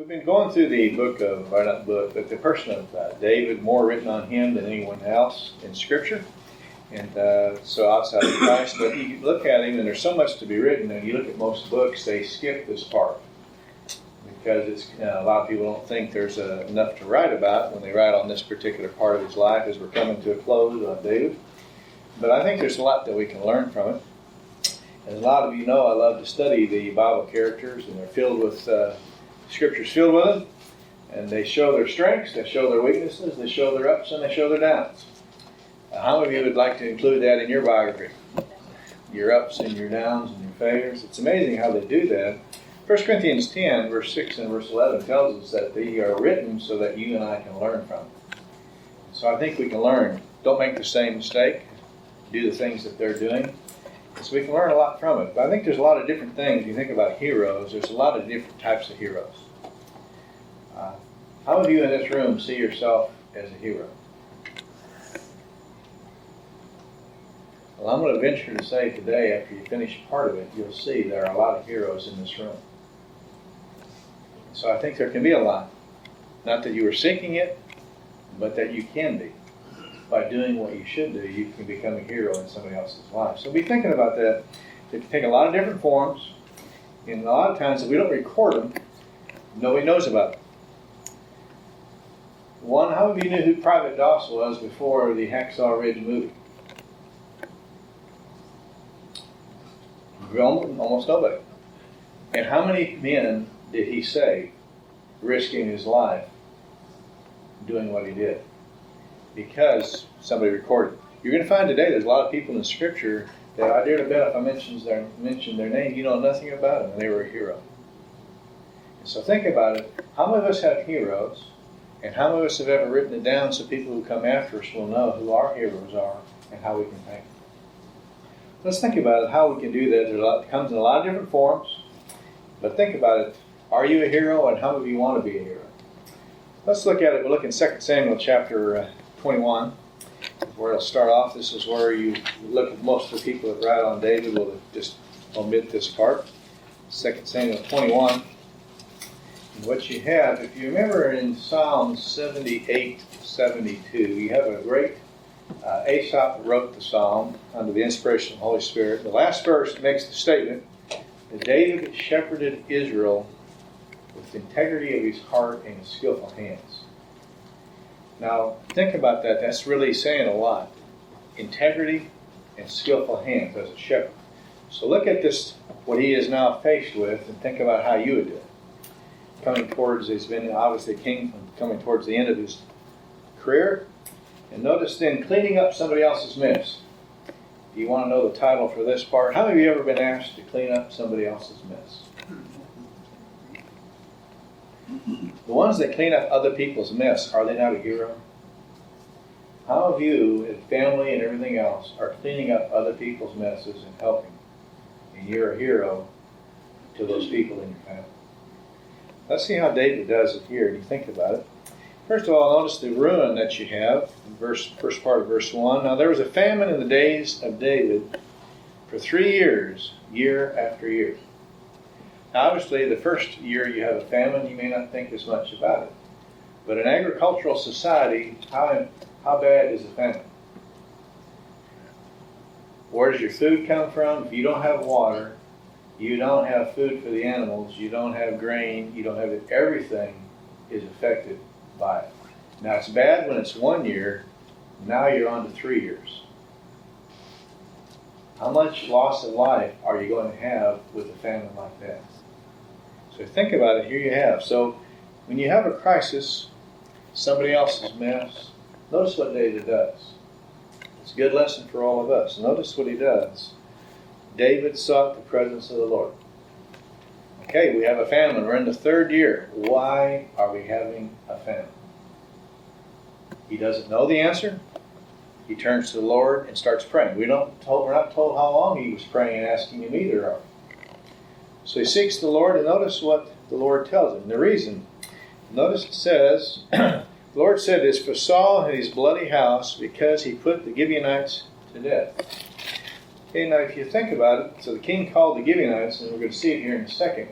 We've been going through the book of, or not book, but the person of David, more written on him than anyone else in Scripture. And so outside of Christ, but you look at him and there's so much to be written, and you look at most books, they skip this part. Because it's a lot of people don't think there's enough to write about when they write on this particular part of his life as we're coming to a close on David. But I think there's a lot that we can learn from it. As a lot of you know, I love to study the Bible characters, and they're filled with, Scripture's filled with them, and they show their strengths, they show their weaknesses, they show their ups, and they show their downs. How many of you would like to include that in your biography? Your ups and your downs and your failures. It's amazing how they do that. 1 Corinthians 10, verse 6 and verse 11 tells us that they are written so that you and I can learn from them. So I think we can learn. Don't make the same mistake. Do the things that they're doing. So we can learn a lot from it. But I think there's a lot of different things. You think about heroes, there's a lot of different types of heroes. How many of you in this room see yourself as a hero? Well, I'm going to venture to say today, after you finish part of it, you'll see there are a lot of heroes in this room. So I think there can be a lot. Not that you are seeking it, but that you can be. By doing what you should do, you can become a hero in somebody else's life. So be thinking about that. They can take a lot of different forms, and a lot of times if we don't record them, nobody knows about them. One, how many of you knew who Private Doss was before the Hacksaw Ridge movie? Almost nobody. And how many men did he save, risking his life, doing what he did? Because somebody recorded. You're going to find today there's a lot of people in Scripture that I dare to bet if I mention their name, you know nothing about them, and they were a hero. And so think about it. How many of us have heroes, and how many of us have ever written it down so people who come after us will know who our heroes are and how we can thank them? Let's think about it, how we can do that. It comes in a lot of different forms, but think about it. Are you a hero, and how many of you want to be a hero? Let's look at it. We'll look in 2 Samuel chapter 21, where it'll start off. This is where you look at most of the people that write on David. We'll just omit this part. 2 Samuel 21. And what you have, if you remember in Psalm 78, 72, you have a great Aesop wrote the psalm under the inspiration of the Holy Spirit. The last verse makes the statement that David shepherded Israel with integrity of his heart and his skillful hands. Now, think about that. That's really saying a lot. Integrity and skillful hands as a shepherd. So look at this, what he is now faced with, and think about how you would do it. He's been obviously king, coming towards the end of his career. And notice then, cleaning up somebody else's mess. Do you want to know the title for this part? How many of you ever been asked to clean up somebody else's mess? The ones that clean up other people's mess, are they not a hero? How of you, and family and everything else, are cleaning up other people's messes and helping? And you're a hero to those people in your family. Let's see how David does it here. Do you think about it? First of all, notice the ruin that you have in first part of verse 1. Now there was a famine in the days of David for 3 years, year after year. Now obviously the first year you have a famine, you may not think as much about it. But in agricultural society, how bad is a famine? Where does your food come from? If you don't have water, you don't have food for the animals, you don't have grain, you don't have it. Everything is affected by it. Now it's bad when it's 1 year. Now you're on to 3 years. How much loss of life are you going to have with a famine like that? So think about it. Here you have. So when you have a crisis, somebody else's mess, notice what David does. It's a good lesson for all of us. Notice what he does. David sought the presence of the Lord. Okay, we have a famine. We're in the 3rd year. Why are we having a famine? He doesn't know the answer. He turns to the Lord and starts praying. We're not told how long he was praying and asking him either, are we? So he seeks the Lord, and notice what the Lord tells him. The reason. Notice it says, the Lord said this, for Saul and his bloody house, because he put the Gibeonites to death. Okay, now if you think about it, so the king called the Gibeonites, and we're going to see it here in a second.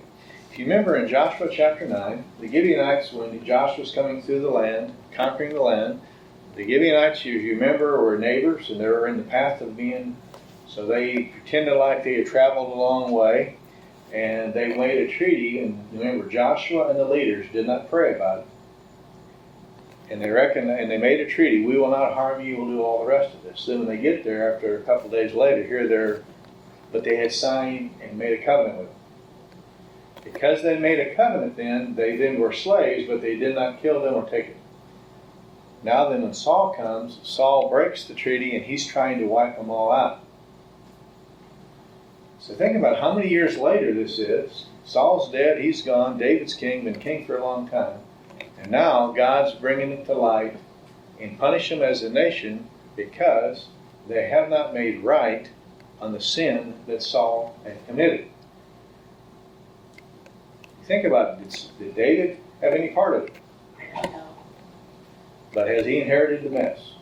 If you remember in Joshua chapter 9, the Gibeonites, when Joshua was coming through the land, conquering the land, the Gibeonites, you remember, were neighbors, and they were in the path of being, so they pretended like they had traveled a long way, and they made a treaty, and remember, Joshua and the leaders did not pray about it. And they made a treaty, we will not harm you, we'll do all the rest of this. Then when they get there, after a couple of days later, but they had signed and made a covenant with them. Because they made a covenant then, they then were slaves, but they did not kill them or take it. Now then when Saul comes, Saul breaks the treaty and he's trying to wipe them all out. So think about how many years later this is. Saul's dead, he's gone, David's king, been king for a long time. And now God's bringing it to light and punish them as a nation because they have not made right on the sin that Saul had committed. Think about it. Did David have any part of it? No. But has he inherited the mess?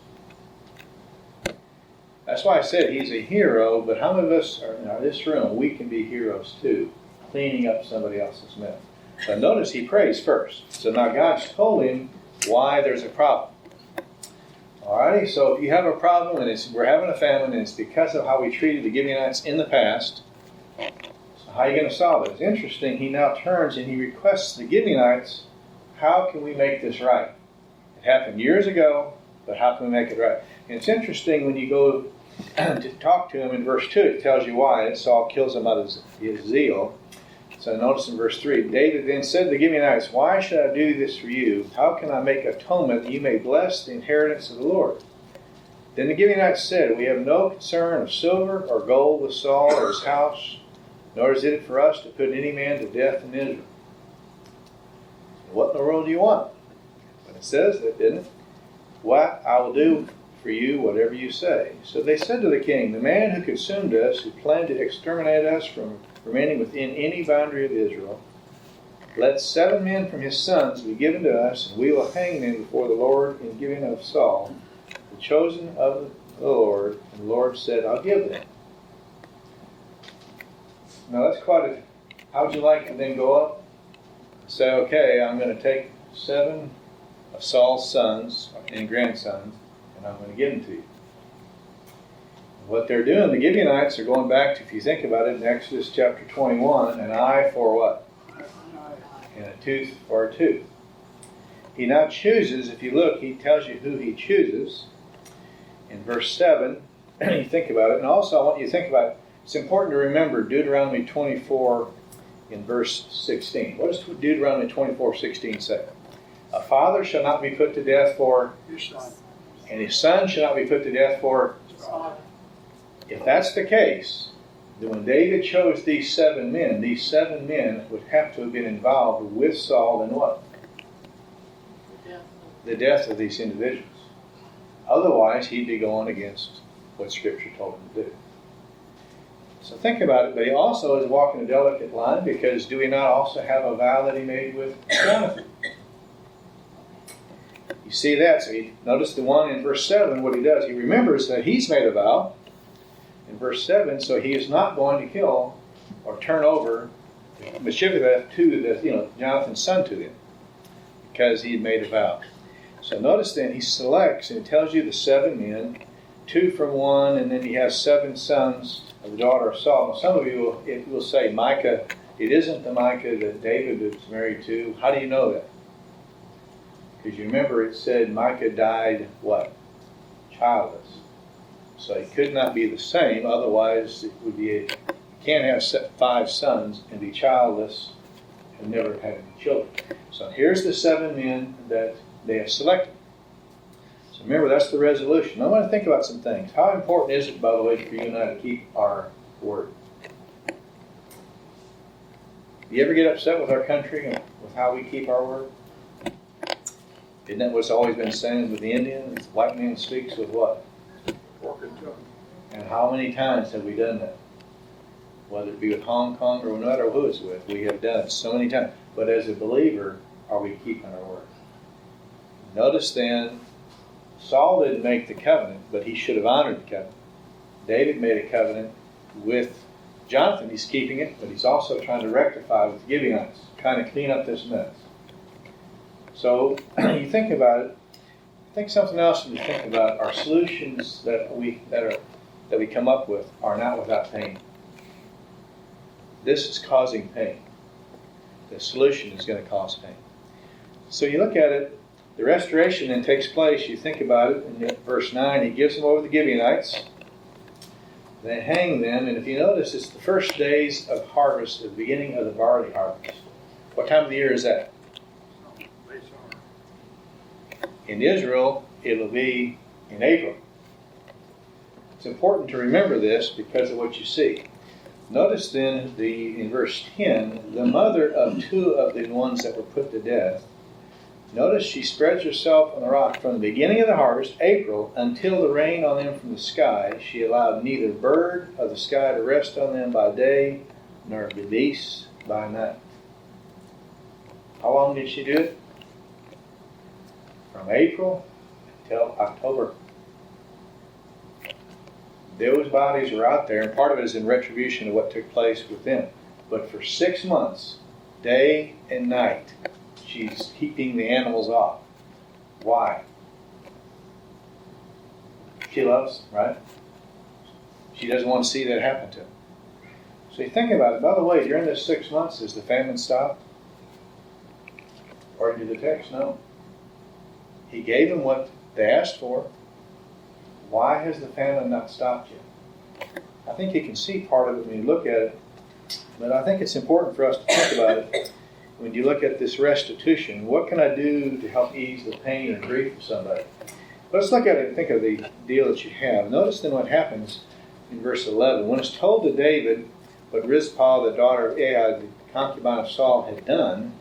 That's why I said he's a hero, but how many of us are in this room, we can be heroes too, cleaning up somebody else's mess. But notice he prays first. So now God's told him why there's a problem. Alrighty, so if you have a problem and we're having a famine and it's because of how we treated the Gibeonites in the past, so how are you going to solve it? It's interesting, he now turns and he requests the Gibeonites, how can we make this right? It happened years ago, but how can we make it right? And it's interesting when you go to talk to him in verse 2, it tells you why. Saul kills him out of his zeal. So notice in verse 3, David then said to the Gibeonites, why should I do this for you? How can I make atonement that you may bless the inheritance of the Lord? Then the Gibeonites said, we have no concern of silver or gold with Saul or his house, nor is it for us to put any man to death in Israel. What in the world do you want? But it says that, didn't it? What I will do for you whatever you say. So they said to the king, the man who consumed us, who planned to exterminate us from remaining within any boundary of Israel, let 7 men from his sons be given to us, and we will hang them before the Lord in giving of Saul, the chosen of the Lord. And the Lord said, I'll give them. Now that's quite a, how would you like to then go up and say, okay, I'm going to take 7 of Saul's sons and grandsons, and I'm going to give them to you. What they're doing, the Gibeonites are going back to, if you think about it, in Exodus chapter 21, an eye for what? And a tooth for a tooth. He now chooses, if you look, he tells you who he chooses. In verse 7, you think about it. And also I want you to think about, it's important to remember Deuteronomy 24 in verse 16. What does Deuteronomy 24:16 say? A father shall not be put to death for his son, and his son shall not be put to death for his father. If that's the case, then when David chose these 7 men would have to have been involved with Saul in what? The death of these individuals. Otherwise, he'd be going against what Scripture told him to do. So think about it, but he also is walking a delicate line, because do we not also have a vow that he made with Jonathan? You see that, so notice the one in verse 7, what he does, he remembers that he's made a vow in verse 7, so he is not going to kill or turn over Mephibosheth to Jonathan's son to him, because he had made a vow. So notice then, he selects, and it tells you the 7 men, 2 from one, and then he has 7 sons of the daughter of Saul. Now, some of you will say, Micah, it isn't the Micah that David was married to. How do you know that? Because you remember it said Micah died, what? Childless. So it could not be the same, otherwise it would be, you can't have 5 sons and be childless and never have any children. So here's the 7 men that they have selected. So remember, that's the resolution. I want to think about some things. How important is it, by the way, for you and I to keep our word? Do you ever get upset with our country and with how we keep our word? Isn't that what's always been saying with the Indians? White man speaks with what? And how many times have we done that? Whether it be with Hong Kong or no matter who it's with, we have done it so many times. But as a believer, are we keeping our word? Notice then, Saul didn't make the covenant, but he should have honored the covenant. David made a covenant with Jonathan, he's keeping it, but he's also trying to rectify with the Gibeonites, trying to clean up this mess. So you think about it. I think something else to think about. Our solutions that we come up with are not without pain. This is causing pain. The solution is going to cause pain. So you look at it. The restoration then takes place. You think about it in verse 9. He gives them over to the Gibeonites. They hang them, and if you notice, it's the first days of harvest, at the beginning of the barley harvest. What time of the year is that? In Israel, it'll be in April. It's important to remember this because of what you see. Notice then in verse 10, the mother of two of the ones that were put to death. Notice she spreads herself on the rock from the beginning of the harvest, April, until the rain on them from the sky. She allowed neither bird of the sky to rest on them by day, nor beast by night. How long did she do it? From April until October. Those bodies are out there, and part of it is in retribution of what took place with them. But for 6 months, day and night, she's keeping the animals off. Why? She loves them, right? She doesn't want to see that happen to them. So you think about it. By the way, during this 6 months, has the famine stopped? According to the text, no. He gave them what they asked for. Why has the famine not stopped yet? I think you can see part of it when you look at it, but I think it's important for us to think about it. When you look at this restitution, what can I do to help ease the pain and grief of somebody? Let's look at it and think of the deal that you have. Notice then what happens in verse 11. When it's told to David what Rizpah, the daughter of Ahab, the concubine of Saul, had done,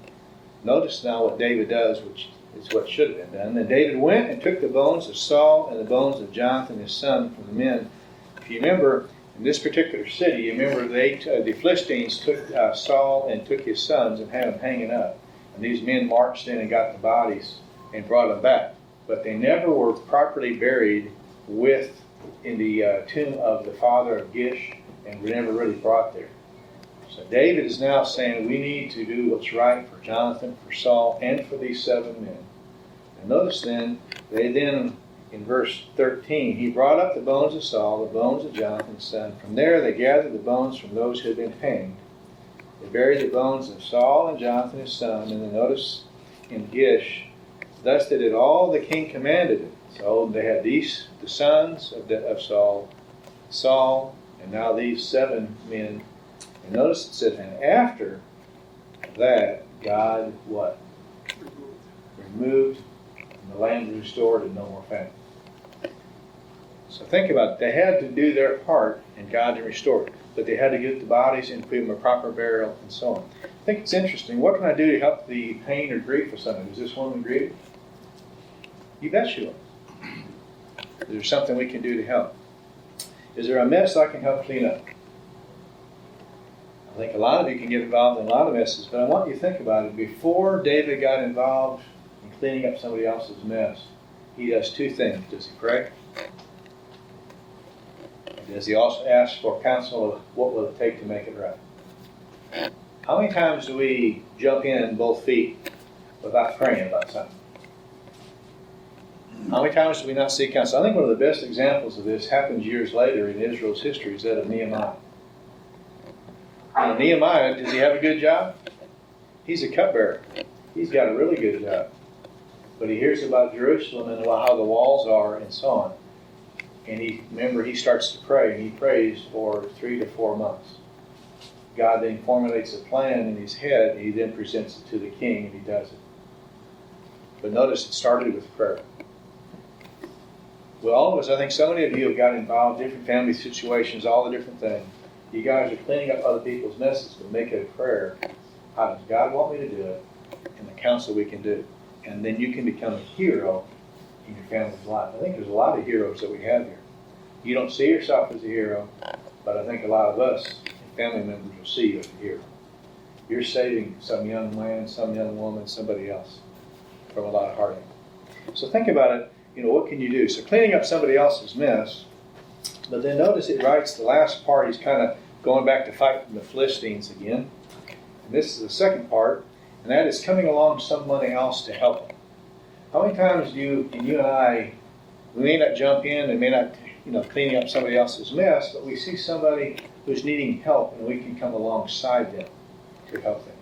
notice now what David does, which is what should have been done. Then David went and took the bones of Saul and the bones of Jonathan his son from the men. If you remember, in this particular city, you remember the Philistines took Saul and took his sons and had them hanging up. And these men marched in and got the bodies and brought them back. But they never were properly buried in the tomb of the father of Gish, and were never really brought there. So David is now saying we need to do what's right for Jonathan, for Saul, and for these 7 men. And notice then, in verse 13, he brought up the bones of Saul, the bones of Jonathan his son. From there they gathered the bones from those who had been hanged. They buried the bones of Saul and Jonathan his son, and then notice in Gish, thus they did all the king commanded it. So they had the sons of Saul, and now these 7 men. And notice it said, and after that, God what? Removed, and the land was restored, and no more famine. So think about it. They had to do their part, and God restored it. But they had to get the bodies and put them in a proper burial, and so on. I think it's interesting. What can I do to help the pain or grief of somebody? Is this woman grieving? You bet you will. Is there something we can do to help? Is there a mess I can help clean up? I think a lot of you can get involved in a lot of messes, but I want you to think about it. Before David got involved in cleaning up somebody else's mess, he does 2 things. Does he pray? And does he also ask for counsel of what will it take to make it right? How many times do we jump in both feet without praying about something? How many times do we not seek counsel? I think one of the best examples of this happens years later in Israel's history is that of Nehemiah. Now, Nehemiah, does he have a good job? He's a cupbearer. He's got a really good job. But he hears about Jerusalem and how the walls are and so on. And he starts to pray, and he prays for 3 to 4 months. God then formulates a plan in his head, and he then presents it to the king, and he does it. But notice it started with prayer. Well, all of us, I think so many of you have got involved, different family situations, all the different things. You guys are cleaning up other people's messes, but make it a prayer. How does God want me to do it? And the counsel we can do. And then you can become a hero in your family's life. I think there's a lot of heroes that we have here. You don't see yourself as a hero, but I think a lot of us, family members, will see you as a hero. You're saving some young man, some young woman, somebody else from a lot of heartache. So think about it. What can you do? So cleaning up somebody else's mess. But then notice it writes the last part. He's kind of going back to fighting the Philistines again. And this is the second part, and that is coming along somebody else to help them. How many times do you and I, we may not jump in and may not, cleaning up somebody else's mess, but we see somebody who's needing help and we can come alongside them to help them.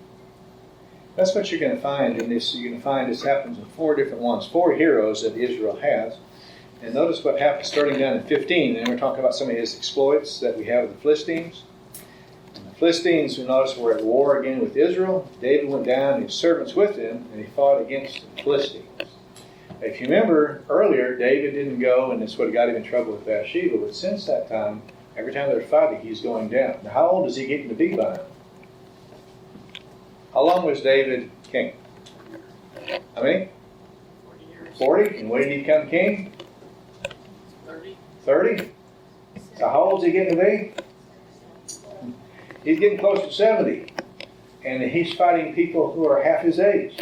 That's what you're going to find in this. You're going to find this happens in 4 different ones, 4 heroes that Israel has. And notice what happens starting down in 15. And we're talking about some of his exploits that we have with the Philistines. And the Philistines, we notice, were at war again with Israel. David went down and his servants with him, and he fought against the Philistines. If you remember earlier, David didn't go, and that's what got him in trouble with Bathsheba. But since that time, every time they're fighting, he's going down. Now, how old is he getting to be by now? How long was David king? How many? 40 years. 40? And when did he become king? 30. 30? So how old is he getting to be? He's getting close to 70. And he's fighting people who are half his age.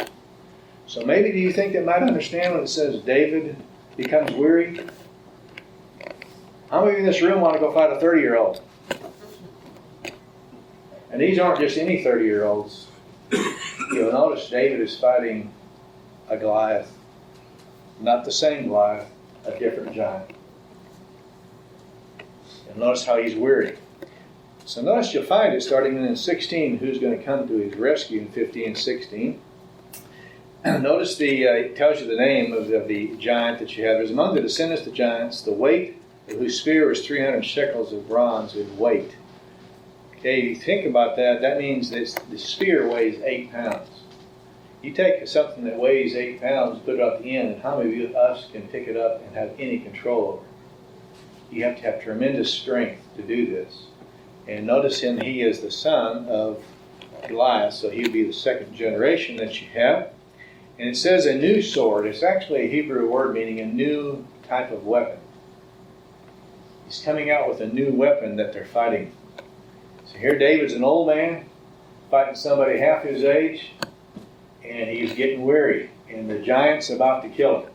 So maybe do you think they might understand when it says David becomes weary? How many in this room want to go fight a 30-year-old? And these aren't just any 30-year-olds. You'll notice David is fighting a Goliath. Not the same Goliath, a different giant. And notice how he's weary. So notice you'll find it starting in 16, who's going to come to his rescue in 15 and 16. Notice it tells you the name of the giant that you have. There's among the descendants of the giants, the weight of whose spear was 300 shekels of bronze in weight. Okay, if you think about that, that means that the spear weighs 8 pounds. You take something that weighs 8 pounds, put it up the end, and how many of us can pick it up and have any control over it? You have to have tremendous strength to do this. And notice him, he is the son of Goliath, so he would be the second generation that you have. And it says a new sword. It's actually a Hebrew word meaning a new type of weapon. He's coming out with a new weapon that they're fighting. So here David's an old man fighting somebody half his age, and he's getting weary, and the giant's about to kill him.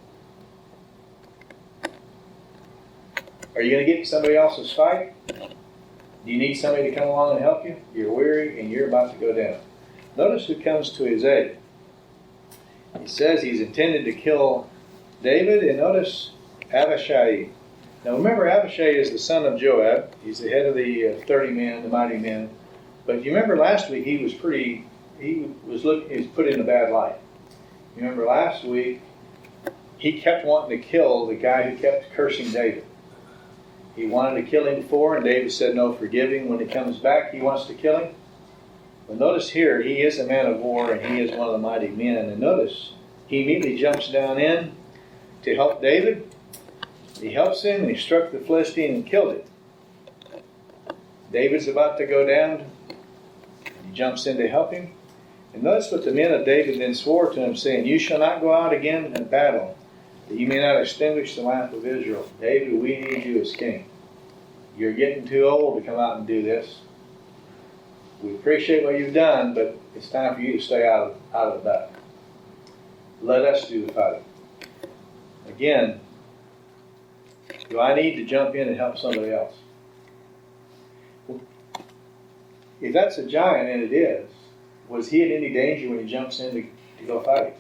Are you going to get in somebody else's fight? Do you need somebody to come along and help you? You're weary and you're about to go down. Notice who comes to his aid. He says he's intended to kill David, and notice Abishai. Now remember, Abishai is the son of Joab. He's the head of the 30 men, the mighty men. But you remember last week he was put in a bad light. You remember last week he kept wanting to kill the guy who kept cursing David. He wanted to kill him before, and David said no, forgive him. When he comes back, he wants to kill him. But notice here, he is a man of war, and he is one of the mighty men. And notice, he immediately jumps down in to help David. He helps him, and he struck the Philistine and killed it. David's about to go down. He jumps in to help him. And notice what the men of David then swore to him, saying, you shall not go out again in battle, that you may not extinguish the lamp of Israel. David, we need you as king. You're getting too old to come out and do this. We appreciate what you've done, but it's time for you to stay out of the battle. Let us do the fighting. Again, do I need to jump in and help somebody else? If that's a giant, and it is, was he in any danger when he jumps in to go fight?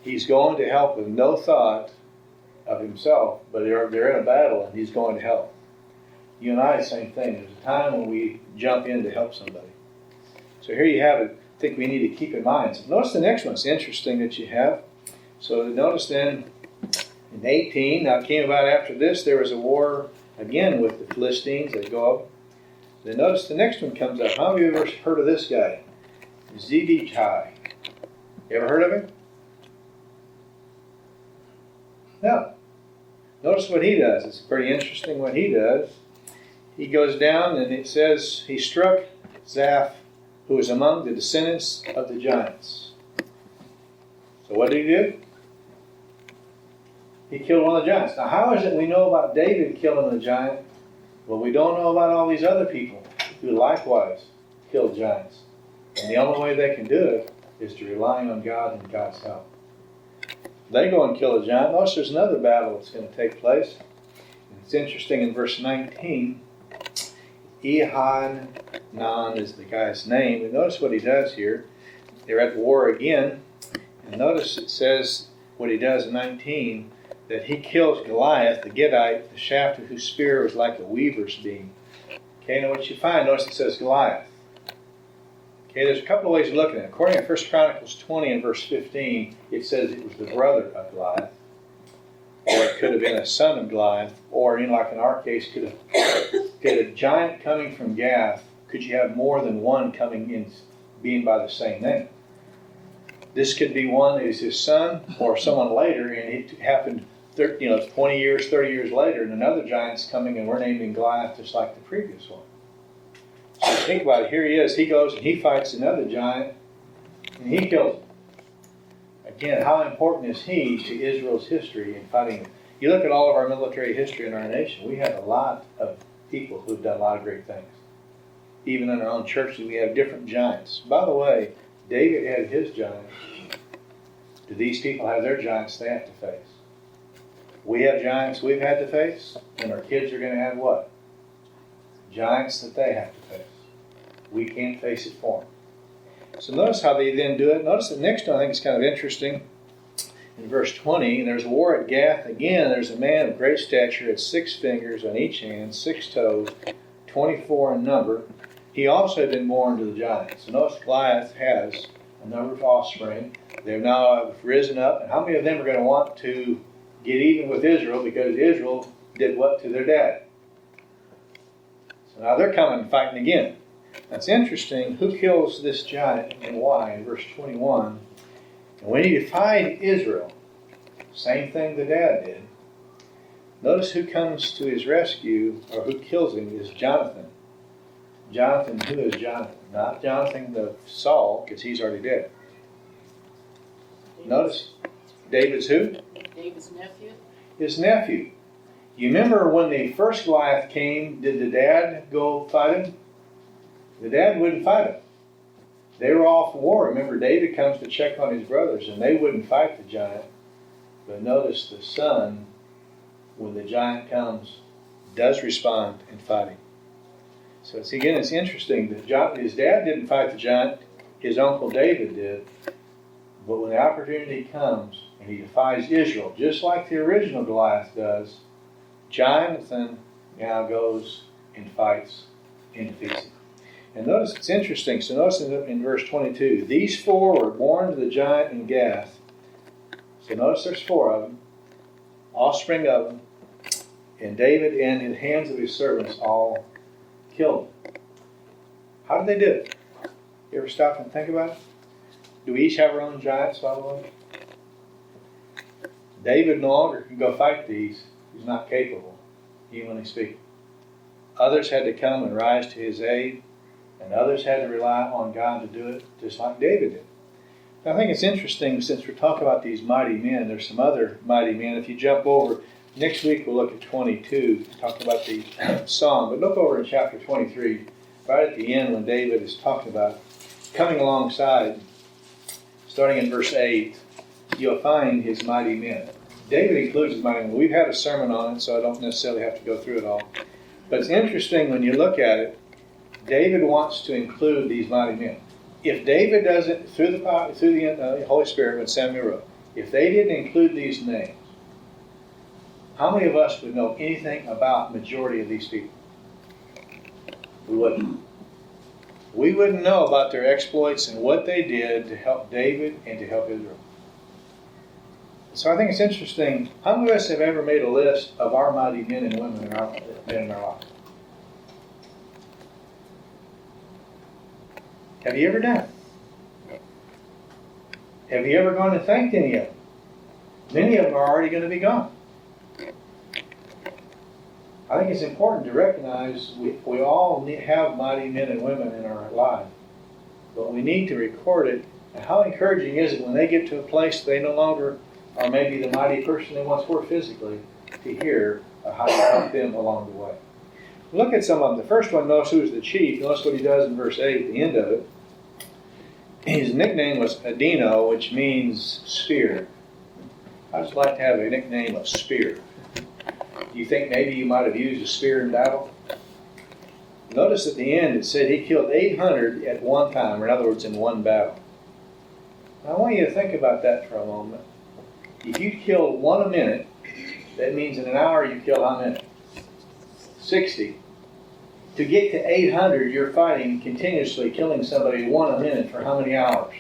He's going to help with no thought of himself, but they're in a battle and he's going to help. You and I, same thing. There's a time when we jump in to help somebody. So here you have it. I think we need to keep in mind. So notice the next one. It's interesting that you have. So notice then in 18, now it came about after this, there was a war again with the Philistines at Gob. Then notice the next one comes up. How many of you have ever heard of this guy? Zebedee. You ever heard of him? No. Notice what he does. It's pretty interesting what he does. He goes down and it says he struck Zaph, who was among the descendants of the giants. So what did he do? He killed one of the giants. Now how is it we know about David killing the giant? Well, we don't know about all these other people who likewise killed giants. And the only way they can do it is to rely on God and God's help. They go and kill a giant. Notice there's another battle that's going to take place. And it's interesting in verse 19. Ehanan is the guy's name. And notice what he does here. They're at war again. And notice it says what he does in 19, that he kills Goliath, the Gittite, the shaft of whose spear was like a weaver's beam. Okay, now what you find, notice it says Goliath. Okay, there's a couple of ways of looking at it. According to 1 Chronicles 20 and verse 15, it says it was the brother of Goliath. Or it could have been a son of Goliath. Or, like in our case, could a giant coming from Gath, could you have more than one coming in being by the same name? This could be one that is his son or someone later, and it happened 20 years, 30 years later, and another giant's coming and we're naming Goliath just like the previous one. So think about it. Here he is. He goes and he fights another giant and he kills him. Again, how important is he to Israel's history in fighting him? You look at all of our military history in our nation, we have a lot of people who've done a lot of great things. Even in our own churches, we have different giants. By the way, David had his giant. Do these people have their giants they have to face? We have giants we've had to face, and our kids are going to have what? Giants that they have to face. We can't face it for them. So notice how they then do it. Notice the next one I think is kind of interesting. In verse 20, there's a war at Gath. Again, there's a man of great stature, had 6 fingers on each hand, 6 toes, 24 in number. He also had been born to the giants. So notice Goliath has a number of offspring. They've now risen up. And how many of them are going to want to get even with Israel because Israel did what to their dad? So now they're coming and fighting again. That's interesting. Who kills this giant and why? In verse 21. And when he defied Israel, same thing the dad did. Notice who comes to his rescue, or who kills him, is Jonathan. Jonathan, who is Jonathan? Not Jonathan the Saul, because he's already dead. Notice, David's who? David's nephew. His nephew. You remember when the first Goliath came, did the dad go fight him? The dad wouldn't fight him. They were all for war. Remember, David comes to check on his brothers, and they wouldn't fight the giant. But notice the son, when the giant comes, does respond in fighting. So it's interesting that his dad didn't fight the giant, his uncle David did. But when the opportunity comes and he defies Israel, just like the original Goliath does, Jonathan now goes and fights and defeats him. And notice it's interesting. So notice in verse 22, these 4 were born to the giant in Gath. So notice there's 4 of them, offspring of them, and David and the hands of his servants all killed them. How did they do it? You ever stop and think about it? Do we each have our own giants, by the way? David no longer can go fight these. He's not capable, humanly speaking. Others had to come and rise to his aid, and others had to rely on God to do it, just like David did. I think it's interesting, since we're talking about these mighty men, there's some other mighty men. If you jump over, next week we'll look at 22, talking about the psalm. But look over in chapter 23, right at the end when David is talking about coming alongside, starting in verse 8, you'll find his mighty men. David includes his mighty men. We've had a sermon on it, so I don't necessarily have to go through it all. But it's interesting when you look at it, David wants to include these mighty men. If David does it through the Holy Spirit when Samuel wrote, if they didn't include these names, how many of us would know anything about the majority of these people? We wouldn't. We wouldn't know about their exploits and what they did to help David and to help Israel. So I think it's interesting. How many of us have ever made a list of our mighty men and women in our life? Have you ever done it? Have you ever gone and thanked any of them? Many of them are already going to be gone. I think it's important to recognize we all have mighty men and women in our life, but we need to record it. And how encouraging is it when they get to a place they no longer are maybe the mighty person they once were physically, to hear how you help them along the way. Look at some of them. The first one, notice who's the chief. Notice what he does in verse 8 at the end of it. His nickname was Adino, which means spear. I just like to have a nickname of spear. Do you think maybe you might have used a spear in battle? Notice at the end it said he killed 800 at one time, or in other words, in one battle. Now, I want you to think about that for a moment. If you kill one a minute, that means in an hour you kill how many? 60. To get to 800, you're fighting continuously, killing somebody one a minute for how many hours?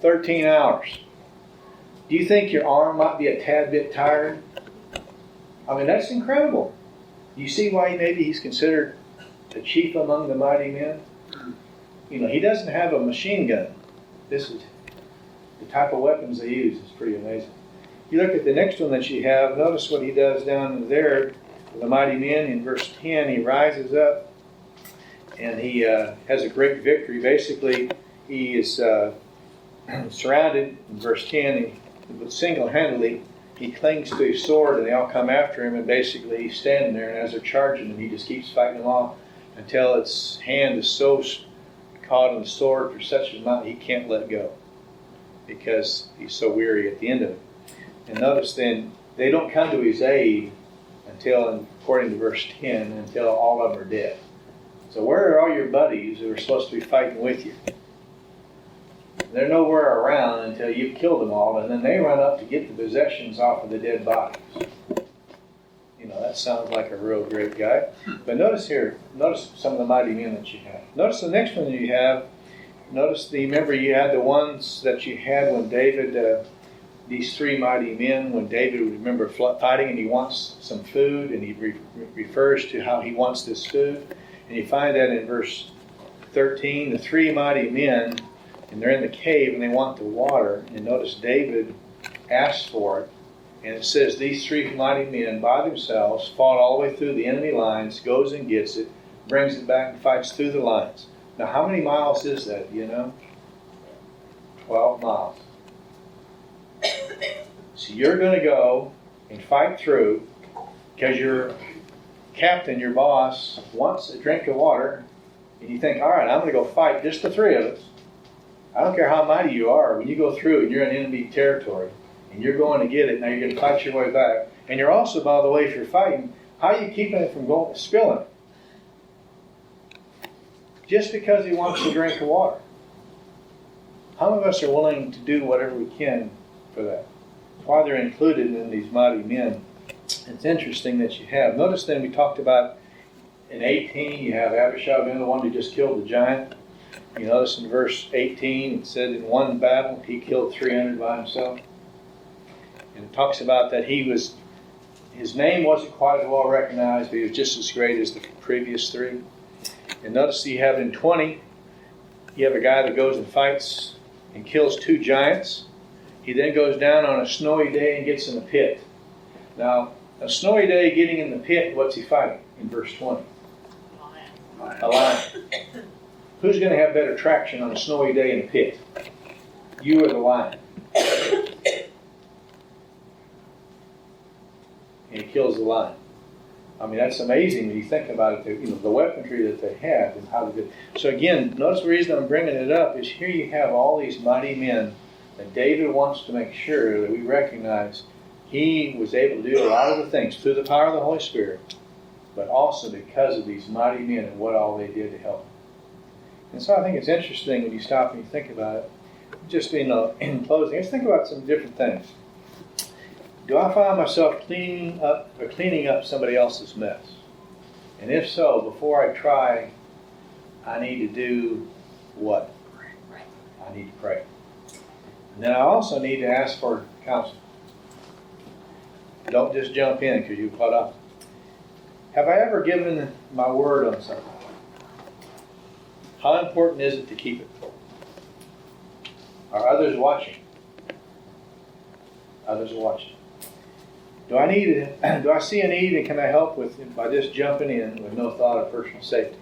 13 hours. Do you think your arm might be a tad bit tired? I mean, that's incredible. You see why maybe he's considered the chief among the mighty men? You know, he doesn't have a machine gun. This is the type of weapons they use. It's pretty amazing. You look at the next one that you have, notice what he does down there for the mighty men. In verse 10, he rises up and he has a great victory. Basically, he is surrounded, in verse 10, but single-handedly, he clings to his sword and they all come after him, and basically he's standing there, and as they're charging him, he just keeps fighting them off until its hand is so caught in the sword for such an amount he can't let go because he's so weary at the end of it. And notice then, they don't come to his aid until, according to verse 10, until all of them are dead. So where are all your buddies who are supposed to be fighting with you? They're nowhere around until you've killed them all, and then they run up to get the possessions off of the dead bodies. You know, that sounds like a real great guy. But notice here, notice some of the mighty men that you have. Notice the next one that you have. Notice remember you had the ones that you had when David, these three mighty men, when David would remember fighting and he wants some food, and he refers to how he wants this food. And you find that in verse 13, the three mighty men, and they're in the cave and they want the water. And notice David asks for it. And it says these three mighty men by themselves fought all the way through the enemy lines, goes and gets it, brings it back and fights through the lines. Now how many miles is that, do you know? 12 miles. So you're going to go and fight through because your captain, your boss, wants a drink of water, and you think, all right, I'm going to go fight just the three of us. I don't care how mighty you are. When you go through and you're in enemy territory and you're going to get it, now you're going to fight your way back. And you're also, by the way, if you're fighting, how are you keeping it from spilling? Just because he wants a drink of water. How many of us are willing to do whatever we can for that? That's why they're included in these mighty men. It's interesting that you have. Notice then we talked about in 18, you have Abishai being the one who just killed the giant. You notice in verse 18, it said in one battle, he killed 300 by himself. And it talks about that his name wasn't quite as well recognized, but he was just as great as the previous three. And notice you have in 20, you have a guy that goes and fights and kills 2 giants. He then goes down on a snowy day and gets in a pit. Now, a snowy day getting in the pit, what's he fighting in verse 20? A lion. Who's going to have better traction on a snowy day in a pit? You or the lion? And he kills the lion. I mean, that's amazing when you think about it. You know, the weaponry that they had and how they did. So again, notice the reason I'm bringing it up is here you have all these mighty men that David wants to make sure that we recognize he was able to do a lot of the things through the power of the Holy Spirit, but also because of these mighty men and what all they did to help him. And so I think it's interesting when you stop and you think about it. Just in closing, let's think about some different things. Do I find myself cleaning up somebody else's mess? And if so, before I try, I need to do what? I need to pray. And then I also need to ask for counsel. Don't just jump in because you're caught up. Have I ever given my word on something? How important is it to keep it? Are others watching? Others are watching. Do I see a need, and can I help by just jumping in with no thought of personal safety?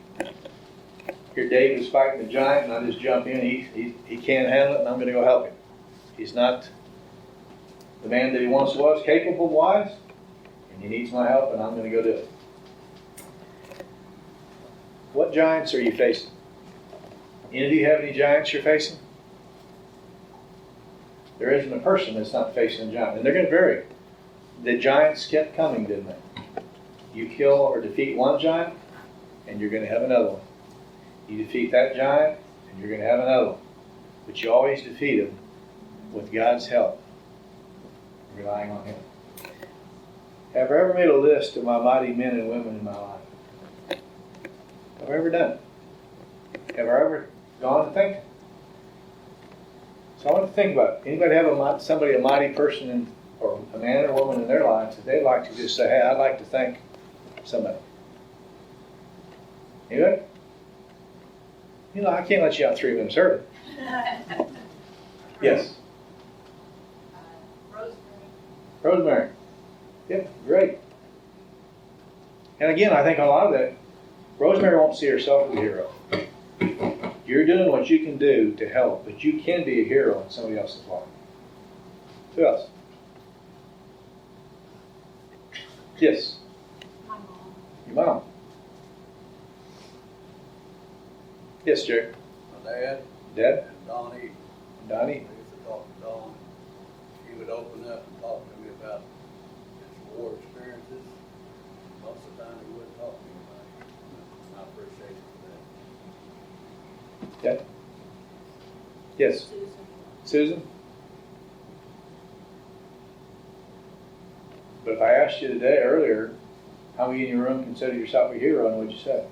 Here David's fighting the giant, and I just jump in. He can't handle it, and I'm going to go help him. He's not the man that he once was, capable, wise, and he needs my help, and I'm going to go do it. What giants are you facing? Any of you have any giants you're facing? There isn't a person that's not facing a giant, and they're going to vary. The giants kept coming, didn't they? You kill or defeat one giant, and you're gonna have another one. You defeat that giant, and you're gonna have another one. But you always defeat him with God's help, relying on Him. Have I ever made a list of my mighty men and women in my life? Have I ever done it? Have I ever gone to think? So I want to think about it. Anybody have a mighty person or a man or woman in their lives that they'd like to just say, hey, I'd like to thank somebody? Anybody? You know, I can't let you out 3 minutes early. Yes. Rosemary. Rosemary. Yep, great. And again, I think a lot of that, Rosemary won't see herself as a hero. You're doing what you can do to help, but you can be a hero in somebody else's life. Who else? Yes. My mom. Your mom. Yes, Jerry. My dad, Dad? Donnie, Donnie? I used to talk to Dawn. He would open up and talk to me about his war experiences. Most of the time he wouldn't talk to me about it. I appreciate it for that. Dad? Yes. Susan. Susan? But if I asked you today earlier, how many in your room consider yourself a hero, and what'd you say?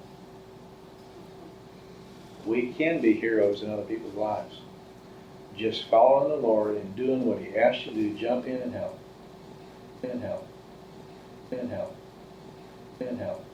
We can be heroes in other people's lives. Just following the Lord and doing what He asks you to do. Jump in and help. In and help. In and help. In and help.